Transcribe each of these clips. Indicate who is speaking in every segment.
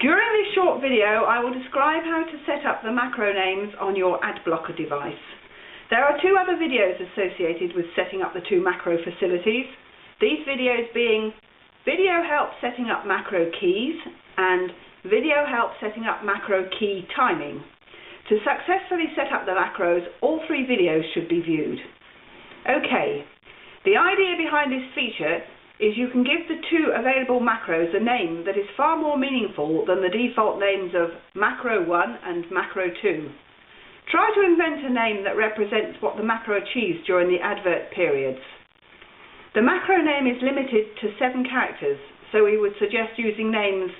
Speaker 1: During this short video, I will describe how to set up the macro names on your AdBlocker device. There are two other videos associated with setting up the two macro facilities. These videos being Video Help Setting Up Macro Keys and Video Help Setting Up Macro Key Timing. To successfully set up the macros, all three videos should be viewed. Okay, the idea behind this feature is you can give the two available macros a name that is far more meaningful than the default names of Macro 1 and Macro 2. Try to invent a name that represents what the macro achieves during the advert periods. The macro name is limited to 7 characters, so we would suggest using names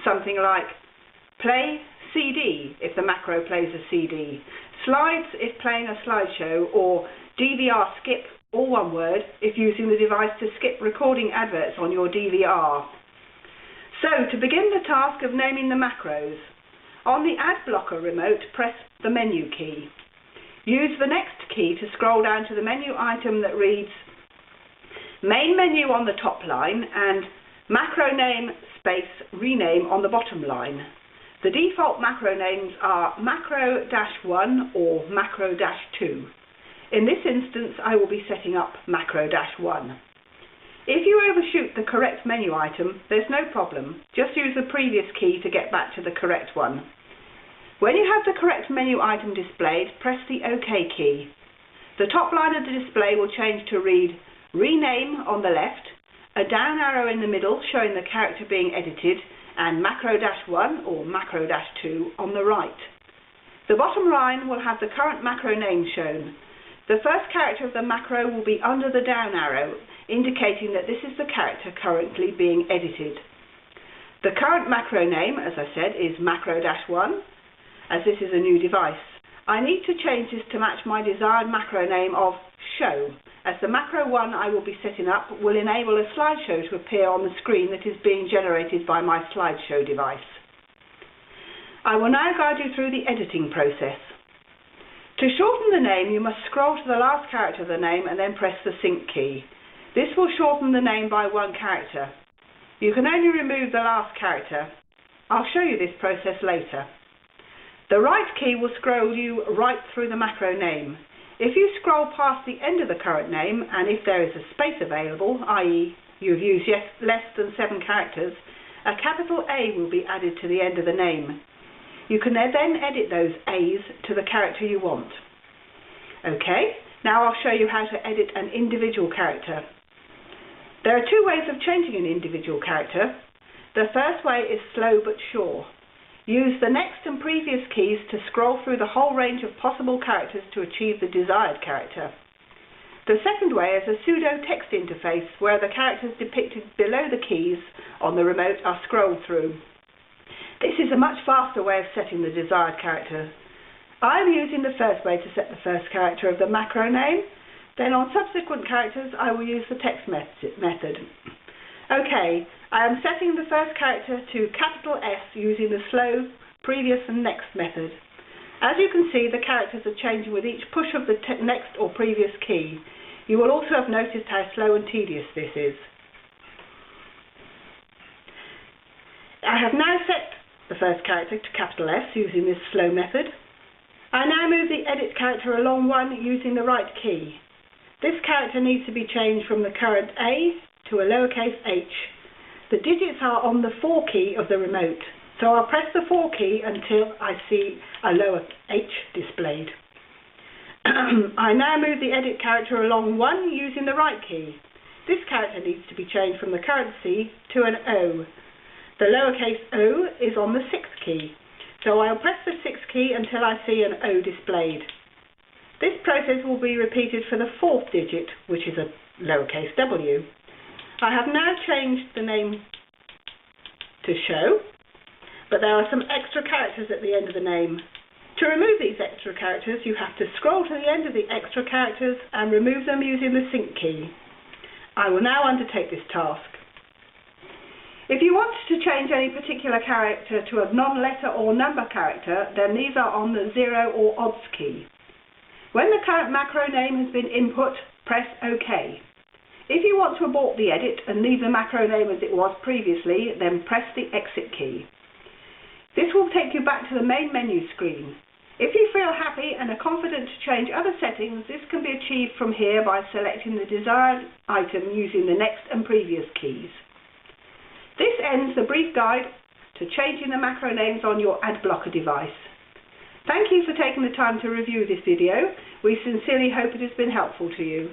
Speaker 1: something like Play CD if the macro plays a CD, Slides if playing a slideshow, or DVR Skip, all one word, if using the device to skip recording adverts on your DVR. So, to begin the task of naming the macros, on the AdBlocker remote, press the menu key. Use the next key to scroll down to the menu item that reads Main Menu on the top line and Macro Name space Rename on the bottom line. The default macro names are Macro-1 or Macro-2. In this instance, I will be setting up Macro-1. If you overshoot the correct menu item, there's no problem. Just use the previous key to get back to the correct one. When you have the correct menu item displayed, press the OK key. The top line of the display will change to read Rename on the left, a down arrow in the middle showing the character being edited, and Macro-1 or Macro-2 on the right. The bottom line will have the current macro name shown. The first character of the macro will be under the down arrow, indicating that this is the character currently being edited. The current macro name, as I said, is Macro-1, as this is a new device. I need to change this to match my desired macro name of Show, as the Macro 1 I will be setting up will enable a slideshow to appear on the screen that is being generated by my slideshow device. I will now guide you through the editing process. To shorten the name, you must scroll to the last character of the name and then press the Sync key. This will shorten the name by 1 character. You can only remove the last character. I'll show you this process later. The right key will scroll you right through the macro name. If you scroll past the end of the current name, and if there is a space available, i.e. you have used less than 7 characters, a capital A will be added to the end of the name. You can then edit those A's to the character you want. Okay, now I'll show you how to edit an individual character. There are 2 ways of changing an individual character. The first way is slow but sure. Use the next and previous keys to scroll through the whole range of possible characters to achieve the desired character. The second way is a pseudo text interface where the characters depicted below the keys on the remote are scrolled through. This is a much faster way of setting the desired character. I am using the first way to set the first character of the macro name. Then on subsequent characters I will use the text method. Okay, I am setting the first character to capital S using the slow, previous and next method. As you can see, the characters are changing with each push of the next or previous key. You will also have noticed how slow and tedious this is. I have now set the first character to capital S using this slow method. I now move the edit character along 1 using the right key. This character needs to be changed from the current A to a lowercase h. The digits are on the 4 key of the remote, so I'll press the 4 key until I see a lower h displayed. I now move the edit character along 1 using the right key. This character needs to be changed from the current C to an O. The lowercase o is on the 6th key, so I'll press the 6th key until I see an O displayed. This process will be repeated for the 4th digit, which is a lowercase w. I have now changed the name to Show, but there are some extra characters at the end of the name. To remove these extra characters, you have to scroll to the end of the extra characters and remove them using the Sync key. I will now undertake this task. If you want to change any particular character to a non-letter or number character, then these are on the 0 or odds key. When the current macro name has been input, press OK. If you want to abort the edit and leave the macro name as it was previously, then press the exit key. This will take you back to the main menu screen. If you feel happy and are confident to change other settings, this can be achieved from here by selecting the desired item using the next and previous keys. This ends the brief guide to changing the macro names on your ad blocker device. Thank you for taking the time to review this video. We sincerely hope it has been helpful to you.